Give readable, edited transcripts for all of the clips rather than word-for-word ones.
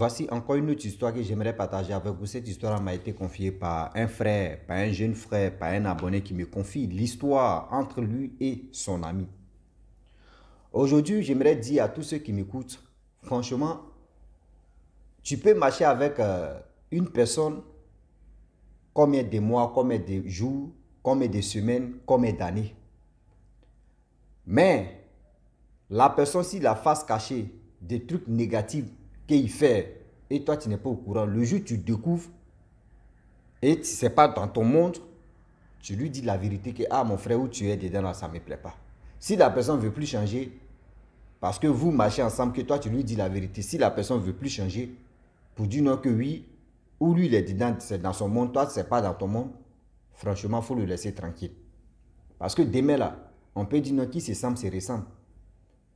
Voici encore une autre histoire que j'aimerais partager avec vous. Cette histoire m'a été confiée par un frère, par un jeune frère, par un abonné qui me confie l'histoire entre lui et son ami. Aujourd'hui, j'aimerais dire à tous ceux qui m'écoutent, franchement, tu peux marcher avec une personne combien de mois, combien de jours, combien de semaines, combien d'années. Mais la personne, si la face cachée des trucs négatifs qu'il fait et toi tu n'es pas au courant, le jour où tu découvres et tu ne sais pas dans ton monde, tu lui dis la vérité que ah mon frère où tu es dedans là ça ne me plaît pas. Si la personne ne veut plus changer, parce que vous marchez ensemble, que toi tu lui dis la vérité, si la personne ne veut plus changer, pour dire non que oui, ou lui il est dedans, c'est dans son monde, toi c'est pas dans ton monde, franchement il faut le laisser tranquille. Parce que demain là, on peut dire non qui se semble, se ressemble.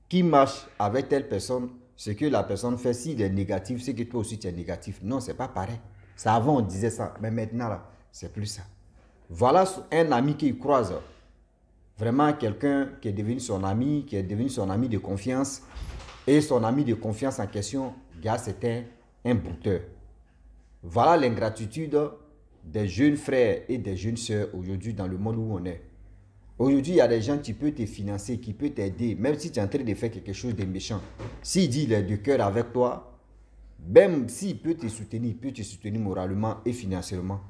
Qui marche avec telle personne, ce que la personne fait, s'il est négatif, c'est que toi aussi tu es négatif. Non, c'est pas pareil. Ça avant on disait ça, mais maintenant là, c'est plus ça. Voilà un ami qui croise. Vraiment quelqu'un qui est devenu son ami, qui est devenu son ami de confiance. Et son ami de confiance en question, gars, c'était un brouteur. Voilà l'ingratitude des jeunes frères et des jeunes sœurs aujourd'hui dans le monde où on est. Aujourd'hui, il y a des gens qui peuvent te financer, qui peuvent t'aider, même si tu es en train de faire quelque chose de méchant. S'il dit qu'il est de cœur avec toi, même s'il peut te soutenir, il peut te soutenir moralement et financièrement.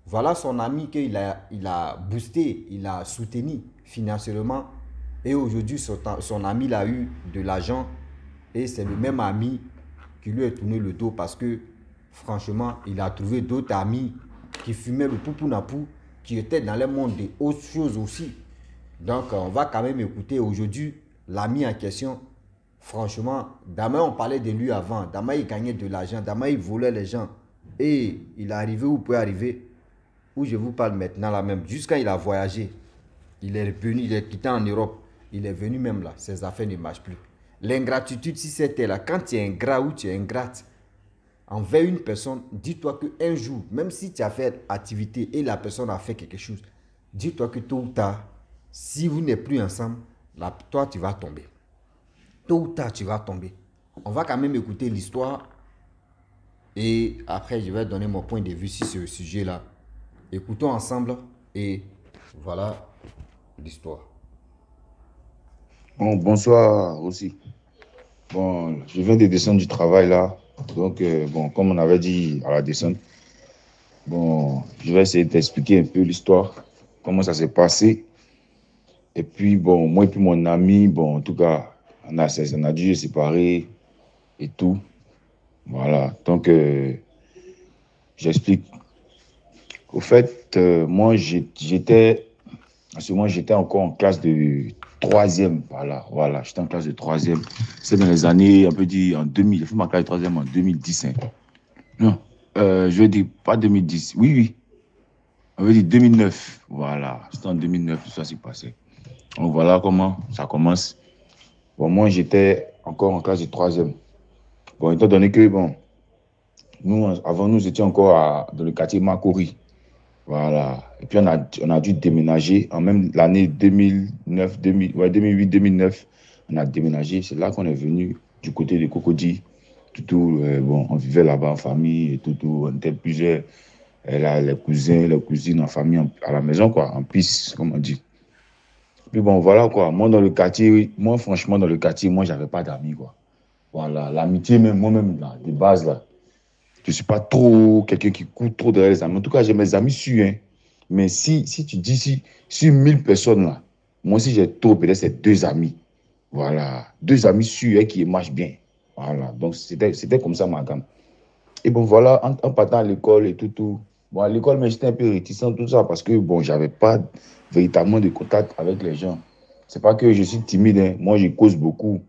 Voilà son ami qu'il a boosté, il a soutenu financièrement. Et aujourd'hui, son ami il a eu de l'argent. Et c'est le même ami qui lui a tourné le dos parce que, franchement, il a trouvé d'autres amis qui fumaient le poupou-napou, qui étaient dans le monde des autres choses aussi. Donc, on va quand même écouter aujourd'hui l'ami en question. Franchement, Dama, on parlait de lui avant. Dama, il gagnait de l'argent. Dama, il volait les gens. Et il est arrivé où il peut arriver. Où je vous parle maintenant là même. Jusqu'à il a voyagé. Il est revenu, il est quitté en Europe. Il est venu même là. Ses affaires ne marchent plus. L'ingratitude, si c'était là, quand tu es ingrat ou tu es ingrate envers une personne, dis-toi qu'un jour, même si tu as fait activité et la personne a fait quelque chose, dis-toi que tôt ou tard, si vous n'êtes plus ensemble, là, toi, tu vas tomber. Tôt ou tard, tu vas tomber. On va quand même écouter l'histoire et après, je vais donner mon point de vue sur ce sujet-là. Écoutons ensemble et voilà l'histoire. Bon, bonsoir aussi. Bon, je viens de descendre du travail là. Donc, bon, comme on avait dit à la descente, bon, je vais essayer d'expliquer un peu l'histoire, comment ça s'est passé. Et puis, bon, moi et puis mon ami, bon, en tout cas, on a dû se séparer et tout. Voilà. Donc, j'explique. Au fait, moi, à ce moment, j'étais encore en classe de troisième. Voilà, j'étais en classe de troisième. C'est dans les années, on peut dire, en 2000. J'ai fait ma classe de troisième en 2010. Hein. Non, je veux dire, pas 2010. Oui, oui. On veut dire 2009. Voilà, c'était en 2009 que ça s'est passé. Donc voilà comment ça commence. Bon, moi, j'étais encore en classe de troisième. Bon, étant donné que, bon, nous étions encore dans le quartier Makori. Voilà. Et puis, on a dû déménager en même l'année 2009, 2000, ouais, 2008, 2009. On a déménagé. C'est là qu'on est venu du côté de Cocody. Bon, on vivait là-bas en famille et tout. On était plusieurs, là, les cousins, les cousines en famille, à la maison, quoi, en piste, comme on dit. Puis bon, voilà, quoi. Moi, dans le quartier, moi, franchement, dans le quartier, moi, j'avais pas d'amis, quoi. Voilà. L'amitié, même, moi-même, là, de base, là. Je ne suis pas trop quelqu'un qui court trop derrière les amis. En tout cas, j'ai mes amis sûrs. Hein. Mais si tu dis, sur 1000 personnes, là, moi, si j'ai trop, peut-être c'est deux amis. Voilà. Deux amis sûrs hein, qui marchent bien. Voilà. Donc, c'était comme ça, ma gamme. Et bon, voilà, en partant à l'école et tout. Bon, à l'école, mais j'étais un peu réticent, tout ça, parce que, bon, j'avais pas véritablement de contact avec les gens. C'est pas que je suis timide. Hein. Moi, je cause beaucoup.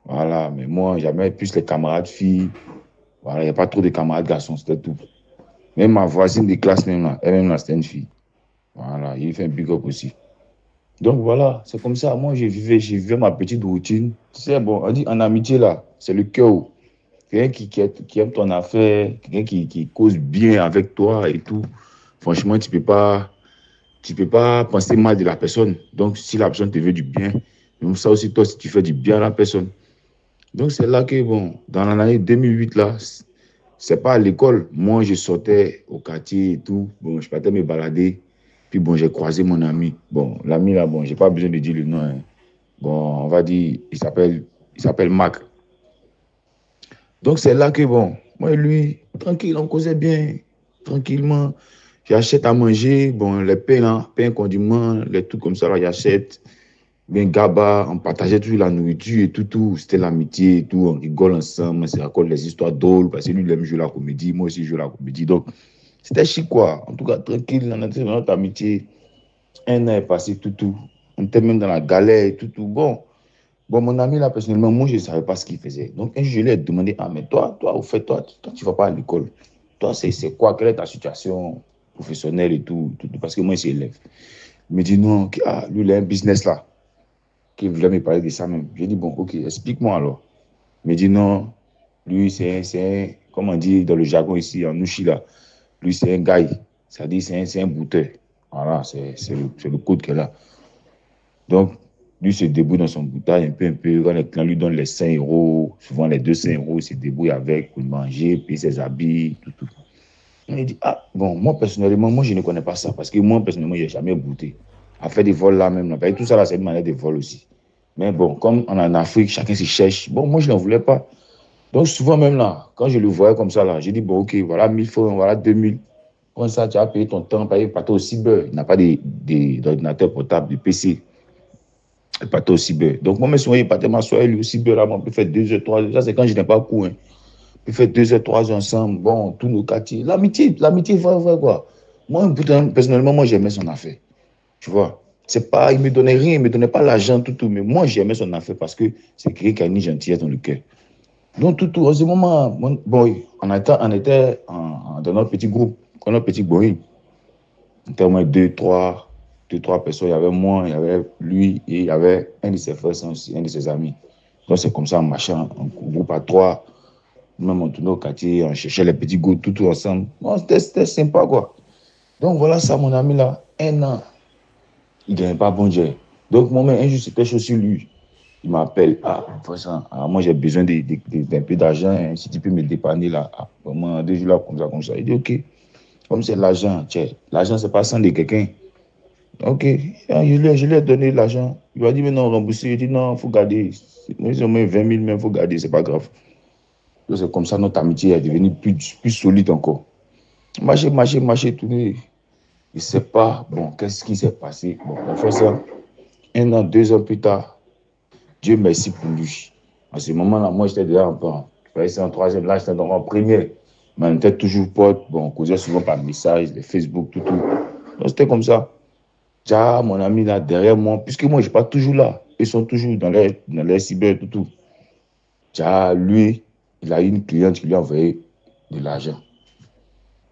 Voilà. Mais moi, j'avais plus les camarades filles. Voilà, il n'y a pas trop de camarades garçons, c'était tout. Même ma voisine de classe, même là, elle-même là, c'était une fille. Voilà, il fait un big up aussi. Donc voilà, c'est comme ça. Moi, je vivais ma petite routine. Tu sais, bon, on dit en amitié là, c'est le cœur. Quelqu'un qui aime ton affaire, quelqu'un qui cause bien avec toi et tout. Franchement, tu peux pas penser mal de la personne. Donc, si la personne te veut du bien, même ça aussi, toi, si tu fais du bien à la personne. Donc, c'est là que, bon, dans l'année 2008, là, c'est pas à l'école. Moi, je sortais au quartier et tout. Bon, je partais me balader. Puis bon, j'ai croisé mon ami. Bon, l'ami là, bon, j'ai pas besoin de dire le nom, hein. Bon, on va dire, il s'appelle Mac. Donc c'est là que bon, moi et lui, tranquille, on causait bien, tranquillement. J'achète à manger, bon, les pains là, pains, condiments, les trucs comme ça là, j'achète. Bien gaba, on partageait toujours la nourriture et tout, tout. C'était l'amitié et tout, on rigole ensemble, on se raconte les histoires drôles, parce que lui, il aime jouer la comédie, moi aussi, je joue la comédie. Donc, c'était chic, quoi. En tout cas, tranquille, on était dans notre amitié. Un an est passé, tout, tout. On était même dans la galère et tout, tout. Bon, mon ami, là, personnellement, moi, je ne savais pas ce qu'il faisait. Donc, un jour, je lui ai demandé, ah, mais toi, au fait, toi, tu ne vas pas à l'école. Toi, c'est quoi? Quelle est ta situation professionnelle et tout, tout, tout, parce que moi, je suis élève. Il me dit, non, lui, il a un business là qui voulait me parler de ça même. J'ai dit, bon, ok, explique-moi alors. Il me dit, non, lui, comme on dit dans le jargon ici, en Ouchi, là, lui, c'est un gars, c'est-à-dire, c'est un bouteur. Voilà, c'est le code qu'elle a. Donc, lui se débrouille dans son bouteille un peu. Quand les clients lui donnent les 5 euros, souvent les 200 euros, il se débrouille avec pour manger, payer ses habits, tout, tout. Il me dit, ah, bon, moi, personnellement, moi, je ne connais pas ça parce que moi, personnellement, je n'ai jamais goûté. À faire des vols là même, là. Tout ça là, c'est une manière de vol aussi. Mais bon, comme on est en Afrique, chacun se cherche. Bon, moi, je n'en voulais pas. Donc, souvent même là, quand je le voyais comme ça là, j'ai dit, bon, ok, voilà 1000 francs, voilà 2000. Comme ça, tu as payé ton temps, payer pas au cyber. Il n'a pas d'ordinateur portable, de PC. Il pas au cyber. Donc, moi, souvent, il partait m'asseoir, lui au cyber là, on peut faire 2 heures, 3 heures. Ça, c'est quand je n'ai pas cours, hein. On peut faire 2 heures, 3 heures ensemble. Bon, tous nos quartiers. L'amitié, vrai, quoi. Moi, personnellement, moi, j'aimais son affaire. Tu vois, c'est pas, il me donnait rien, il me donnait pas l'argent, tout, tout, mais moi, j'aimais son affaire parce que c'est quelqu'un qui a une gentillesse dans le cœur. Donc, tout, tout, en ce moment, bon, on était dans notre petit groupe, dans notre petit boy. On était au moins deux, trois personnes. Il y avait moi, il y avait lui et il y avait un de ses frères aussi, un de ses amis. Donc, c'est comme ça, on marchait en groupe à trois. Même on tournait au quartier, on cherchait les petits groupes, tout, tout ensemble. Bon, c'était sympa, quoi. Donc, voilà ça, mon ami là, un an. Il ne gagnait pas bon Dieu. Donc, moi-même, un jour, c'était chaud sur lui. Il m'appelle. Ah, ça. Alors, moi, j'ai besoin d'un peu d'argent. Hein, si tu peux me dépanner là. Ah, vraiment, 2 jours là, comme ça, comme ça. Il dit, OK. Comme c'est l'argent, tiens, l'argent, c'est pas sans de quelqu'un. OK. Ah, je lui ai donné l'argent. Il m'a dit, mais non, rembourser. Il dit, non, il faut garder. Moi, ils ont mis 20 000, mais il faut garder, c'est pas grave. Donc, c'est comme ça, notre amitié est devenue plus solide encore. Marcher, tourner. Je ne sais pas, bon, qu'est-ce qui s'est passé. Bon, on fait ça. 1 an, 2 ans plus tard, Dieu merci pour lui. À ce moment-là, moi, j'étais déjà en troisième, là, j'étais en première. Mais on était toujours potes. Bon, on causait souvent par message, les Facebook, tout, tout. Donc, c'était comme ça. Déjà, mon ami là, derrière moi, puisque moi, je ne suis pas toujours là. Ils sont toujours dans les cyber, tout, tout. Déjà, lui, il a eu une cliente qui lui a envoyé de l'argent.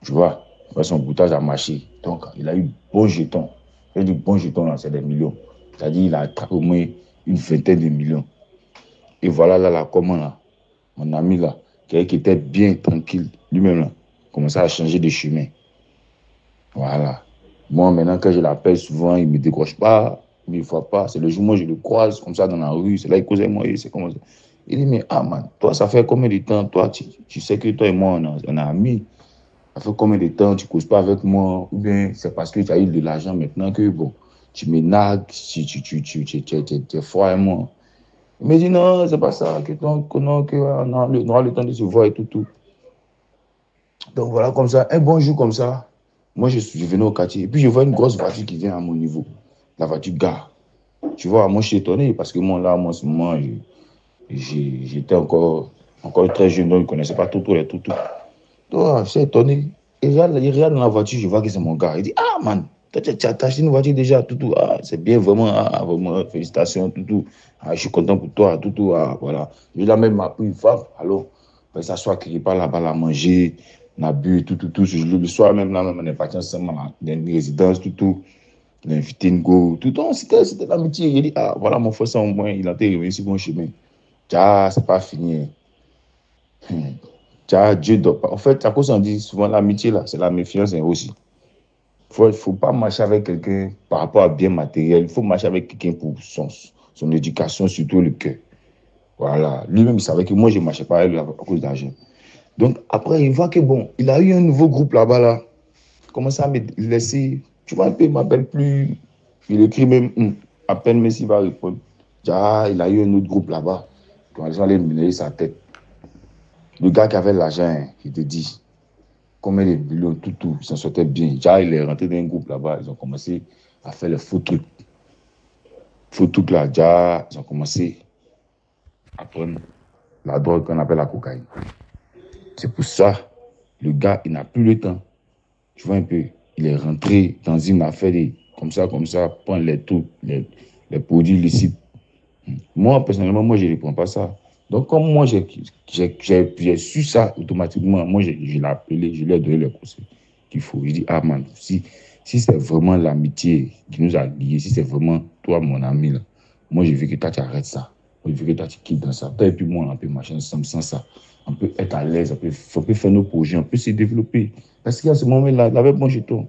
Tu vois, son boutage a marché. Donc, il a eu bon jeton. Il dit bon jeton, là, c'est des millions. C'est-à-dire, il a attrapé au moins une vingtaine de millions. Et voilà, là, comment, là, mon ami, là, qui était bien tranquille, lui-même, là, commençait à changer de chemin. Voilà. Moi, maintenant, quand je l'appelle souvent, il ne me décroche pas, il ne me voit pas. C'est le jour où je le croise, comme ça, dans la rue. C'est là qu'il causait moi, c'est comme ça. Il dit, mais, ah, man, toi, ça fait combien de temps, toi, tu sais que toi et moi, on est amis. Ça fait combien de temps tu ne causes pas avec moi? Ou bien c'est parce que tu as eu de l'argent maintenant que bon, tu me nagues, tu es froid à moi. Il me dit non, c'est pas ça, qu'on aura le temps de se voir et tout, tout. Donc voilà, comme ça, un bon jour comme ça, moi je venais au quartier et puis je vois une grosse voiture qui vient à mon niveau. La voiture gare. Tu vois, moi je suis étonné parce que moi là, moi en ce moment, j'étais encore très jeune, donc je ne connaissais pas tout, les tout, tout. Donc, je suis étonné. Il regarde dans la voiture, je vois que c'est mon gars. Il dit, ah man, toi, tu as acheté une voiture déjà, tout, tout. Ah, c'est bien, vraiment, ah, vraiment, félicitations, tout, tout. Ah, je suis content pour toi, tout, tout. Ah, voilà. Il a même appris une femme. Alors, on s'assoit quelque part là-bas, à manger, on a bu, tout, tout, tout. Le soir même, là, même, on est parti ensemble dans une résidence, tout, tout. On a invité une go, tout. Donc, c'était l'amitié. Il dit, ah, voilà, mon frère, ça, au moins, il a été revenu sur mon chemin. Ah, c'est pas fini. Dieu doit pas. En fait, à cause on dit souvent l'amitié, là, c'est la méfiance hein, aussi. Faut pas marcher avec quelqu'un par rapport à bien matériel. Il faut marcher avec quelqu'un pour son éducation, surtout le cœur. Voilà. Lui-même, il savait que moi, je ne marchais pas avec lui à cause d'argent. Donc, après, il voit que bon, il a eu un nouveau groupe là-bas, là. Il commence à me laisser. Tu vois, un peu, il ne m'appelle plus. Il écrit même, à peine Messi va répondre. Ah, il a eu un autre groupe là-bas. Quand ils allaient mener sa tête. Le gars qui avait l'argent, hein, il te dit combien de millions, tout, il s'en sortait bien. Déjà, il est rentré dans un groupe là-bas. Ils ont commencé à faire les faux trucs. Faux trucs là, déjà, ils ont commencé à prendre la drogue qu'on appelle la cocaïne. C'est pour ça, le gars, il n'a plus le temps. Tu vois un peu, il est rentré dans une affaire de, comme ça, prendre les trucs, les produits licites. Moi, personnellement, moi, je ne prends pas ça. Donc, comme moi, j'ai su ça automatiquement, moi, je l'ai appelé, je lui ai donné les conseils qu'il faut. Je dis, ah man, si c'est vraiment l'amitié qui nous a liés, si c'est vraiment toi, mon ami, là, moi, je veux que toi, tu arrêtes ça. Moi, je veux que toi, tu quittes dans ça. Toi et puis moi, on peut marcher ensemble sans ça. On peut être à l'aise, on peut faire nos projets, on peut se développer. Parce qu'à ce moment-là, avec mon jeton,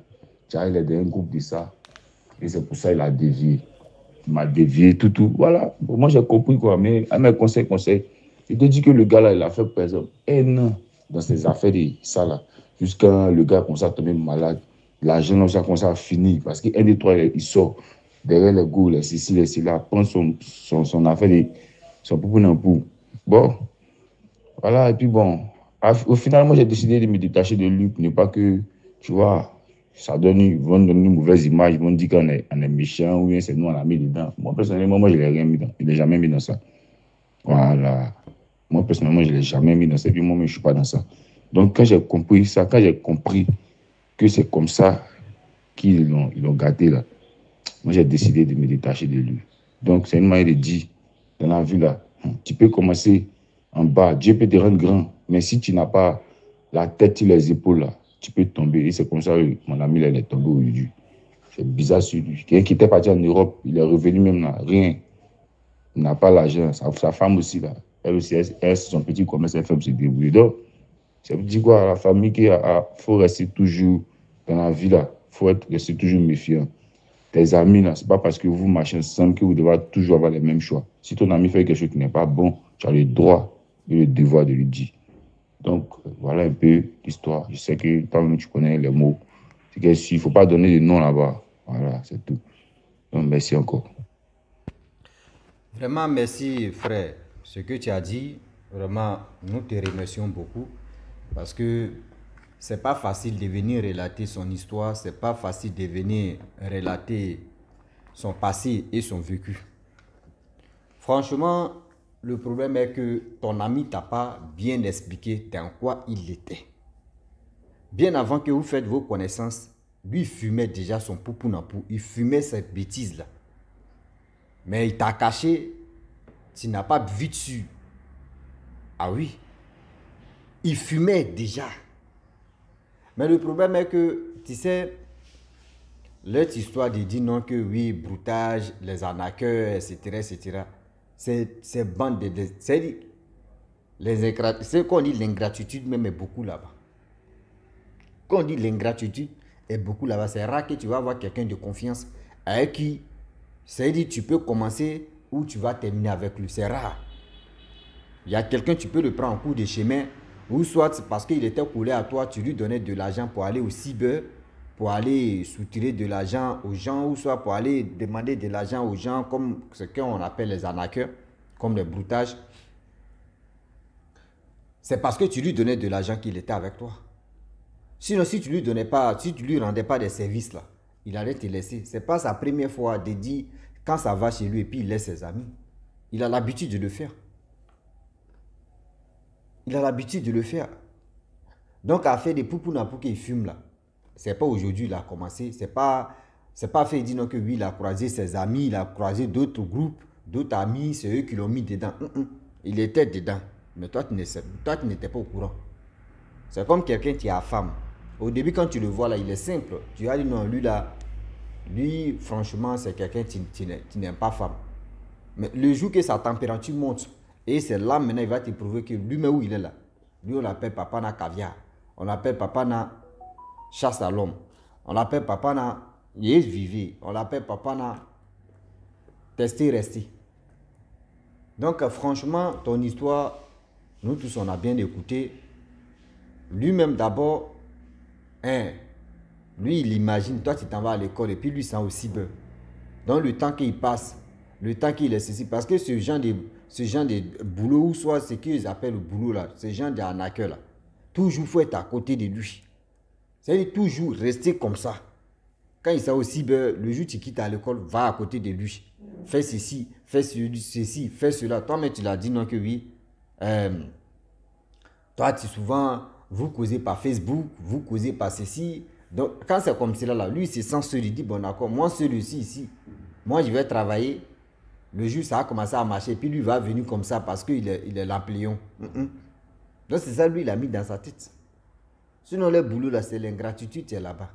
il est dans un groupe de ça. Et c'est pour ça qu'il a dévié. Il m'a dévié, tout. Voilà. Bon, moi, j'ai compris, quoi. Mais à mes conseils, il te dit que le gars, là, il a fait, par exemple, un an dans ses affaires de ça, là. Jusqu'à le gars commence à tomber malade. L'argent, là, ça commence à finir. Parce qu'un des trois, il sort derrière les goûts, les ceci, là, prend son affaire, son poupou dans pou. Bon, voilà. Et puis, bon, au final, moi, j'ai décidé de me détacher de lui pour ne pas que, tu vois, ça donne, ils vont donner une mauvaise image, ils vont dire on est méchant ou bien c'est nous on a mis dedans. Moi, personnellement, moi, je ne l'ai rien mis dans, je ne l'ai jamais mis dans ça. Voilà. Moi, personnellement, je ne l'ai jamais mis dans ça. Et puis, moi, je ne suis pas dans ça. Donc, quand j'ai compris ça, quand j'ai compris que c'est comme ça ils l'ont gâté, là, moi, j'ai décidé de me détacher de lui. Donc, c'est une manière de dire, dans la vie, là, tu peux commencer en bas. Dieu peut te rendre grand. Mais si tu n'as pas la tête sur les épaules, là, tu peux tomber. Et c'est comme ça que mon ami, là, il est tombé aujourd'hui. C'est bizarre sur lui. Quelqu'un qui était parti en Europe, il est revenu même là, rien. Il n'a pas l'argent. Sa femme aussi, là. Elle aussi, son petit commerce, elle fait se débrouiller. Donc, ça veut dire quoi? La famille, il faut rester toujours dans la vie, là. Il faut rester toujours méfiant. Tes amis, là, c'est pas parce que vous marchez ensemble que vous devez toujours avoir les mêmes choix. Si ton ami fait quelque chose qui n'est pas bon, tu as le droit et le devoir de lui dire. Donc, voilà un peu l'histoire. Je sais que toi-même, tu connais les mots. C'est qu'il ne faut pas donner de nom là-bas. Voilà, c'est tout. Donc, merci encore. Vraiment, merci, frère. Ce que tu as dit, vraiment, nous te remercions beaucoup parce que c'est pas facile de venir relater son histoire, c'est pas facile de venir relater son passé et son vécu. Franchement, le problème est que ton ami t'a pas bien expliqué dans quoi il était. Bien avant que vous faites vos connaissances, lui il fumait déjà son poupou nampou, il fumait cette bêtise-là. Mais il t'a caché, tu n'as pas vu dessus. Ah oui, il fumait déjà. Mais le problème est que, tu sais, l'autre histoire de dire non que oui, broutage, les arnaqueurs, etc., c'est bande de... C'est qu'on dit l'ingratitude même est beaucoup là-bas. Quand on dit l'ingratitude est beaucoup là-bas, c'est rare que tu vas avoir quelqu'un de confiance avec qui, c'est-à-dire tu peux commencer ou tu vas terminer avec lui. C'est rare. Il y a quelqu'un, tu peux le prendre en cours de chemin, ou soit parce qu'il était collé à toi, tu lui donnais de l'argent pour aller au cyber, pour aller soutirer de l'argent aux gens, ou soit pour aller demander de l'argent aux gens, comme ce qu'on appelle les arnaqueurs, comme les broutages. C'est parce que tu lui donnais de l'argent qu'il était avec toi. Sinon, si tu lui donnais pas, si tu lui rendais pas des services là, il allait te laisser. C'est pas sa première fois de dire quand ça va chez lui et puis il laisse ses amis. Il a l'habitude de le faire. Il a l'habitude de le faire. Donc, à faire des poupounas pour qu'il fume là, c'est pas aujourd'hui il a commencé. C'est pas fait dire non que oui, il a croisé ses amis, il a croisé d'autres groupes, d'autres amis, c'est eux qui l'ont mis dedans. Il était dedans. Mais toi, tu n'étais pas au courant. C'est comme quelqu'un qui a femme. Au début, quand tu le vois là, il est simple. Tu as dit non, lui là, lui, franchement, c'est quelqu'un qui n'aime pas femme. Mais le jour que sa température monte, et c'est là maintenant, il va te prouver que lui, mais où il est là. Lui, on l'appelle papa na caviar. On l'appelle papa na chasse à l'homme. On l'appelle papa na yes vivi. On l'appelle papa na tester rester. Donc, franchement, ton histoire, nous tous, on a bien écouté. Lui-même d'abord, hein, lui il imagine, toi tu t'en vas à l'école et puis lui c'est aussi cyber. Donc le temps qu'il passe, le temps qu'il est ceci, parce que ce genre de boulot, ou soit ce qu'ils appellent le boulot là, ce genre d'arnaqueur là, toujours faut être à côté de lui. C'est-à-dire toujours rester comme ça. Quand il s'est au cyber, le jour où tu quittes à l'école, va à côté de lui. Fais ceci, fais ceci, fais cela. Toi-même, tu l'as dit, non, que oui. Toi, tu souvent, vous causez par Facebook, vous causez par ceci. Donc, quand c'est comme cela, là, lui, c'est sans seul. Il dit, bon, d'accord, moi, celui-ci, ici, moi, je vais travailler. Le jour, ça a commencé à marcher. Puis lui, va venir comme ça parce qu'il est l'empléon. Donc, c'est ça, lui, il a mis dans sa tête. Sinon, le boulot, là, c'est l'ingratitude, tu es là-bas.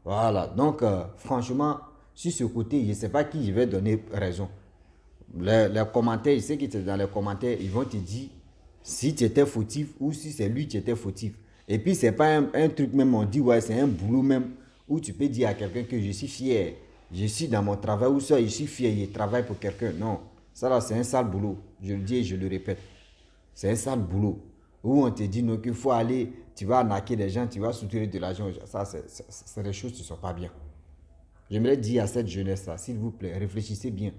Voilà, donc franchement, sur ce côté, je ne sais pas qui je vais donner raison. Les commentaires, je sais que dans les commentaires, ils vont te dire si tu étais fautif ou si c'est lui qui était fautif. Et puis, c'est pas un truc même, on dit, ouais, c'est un boulot même, où tu peux dire à quelqu'un que je suis fier, je suis dans mon travail, ou ça, je suis fier, je travaille pour quelqu'un. Non, ça là, c'est un sale boulot. Je le dis et je le répète. C'est un sale boulot. Où on te dit non, qu'il faut aller, tu vas arnaquer les gens, tu vas soutirer de l'argent. Ça, c'est des choses qui ne sont pas bien. J'aimerais dire à cette jeunesse-là, s'il vous plaît, réfléchissez bien.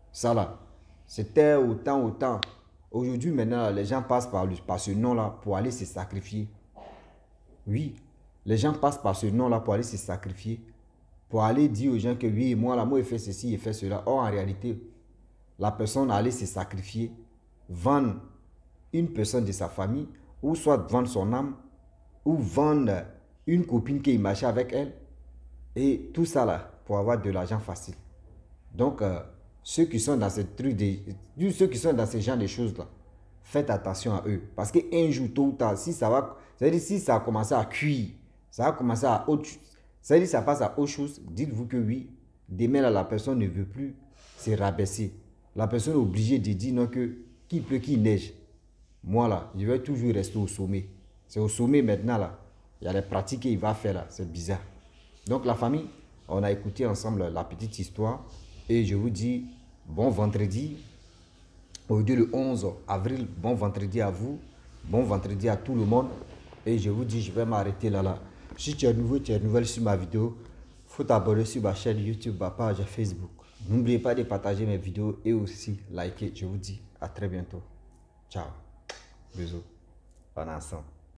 Ça là, c'était autant. Aujourd'hui, maintenant, les gens passent par ce nom-là pour aller se sacrifier. Oui, les gens passent par ce nom-là pour aller se sacrifier. Pour aller dire aux gens que oui, moi, là, moi, il fait ceci, il fait cela. Or, en réalité, la personne a allé se sacrifier, vendre une personne de sa famille, ou soit vendre son âme, ou vendre une copine qui marchait avec elle, et tout ça là, pour avoir de l'argent facile. Donc, ceux qui sont dans ce truc, ceux qui sont dans ce genre de choses là, faites attention à eux. Parce qu'un jour, tôt ou tard, si ça va, c'est-à-dire si ça a commencé à cuire, ça a commencé à autre chose, c'est-à-dire ça passe à autre chose, dites-vous que oui, demain là, la personne ne veut plus se rabaisser. La personne est obligée de dire non que qu'il pleut, qu'il neige. Moi là, je vais toujours rester au sommet. C'est au sommet maintenant là. Il y a les pratiques qu'il va faire là. C'est bizarre. Donc la famille, on a écouté ensemble la petite histoire. Et je vous dis bon vendredi. Aujourd'hui le 11 avril. Bon vendredi à vous. Bon vendredi à tout le monde. Et je vous dis, je vais m'arrêter là. Si tu es nouveau, tu es nouvelle sur ma vidéo, il faut t'abonner sur ma chaîne YouTube, ma page Facebook. N'oubliez pas de partager mes vidéos et aussi liker. Je vous dis à très bientôt. Ciao. Bisous. Bon ensemble.